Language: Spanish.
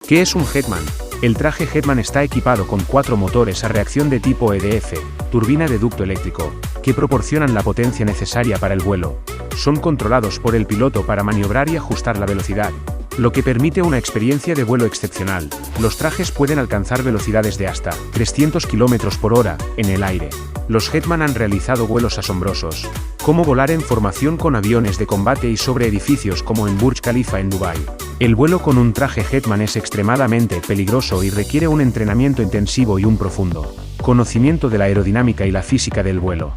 ¿Qué es un Hetman? El traje Hetman está equipado con 4 motores a reacción de tipo EDF, turbina de ducto eléctrico, que proporcionan la potencia necesaria para el vuelo. Son controlados por el piloto para maniobrar y ajustar la velocidad, lo que permite una experiencia de vuelo excepcional. Los trajes pueden alcanzar velocidades de hasta 300 km por hora en el aire. Los Hetman han realizado vuelos asombrosos, como volar en formación con aviones de combate y sobre edificios como en Burj Khalifa en Dubái. El vuelo con un traje Hetman es extremadamente peligroso y requiere un entrenamiento intensivo y un profundo conocimiento de la aerodinámica y la física del vuelo.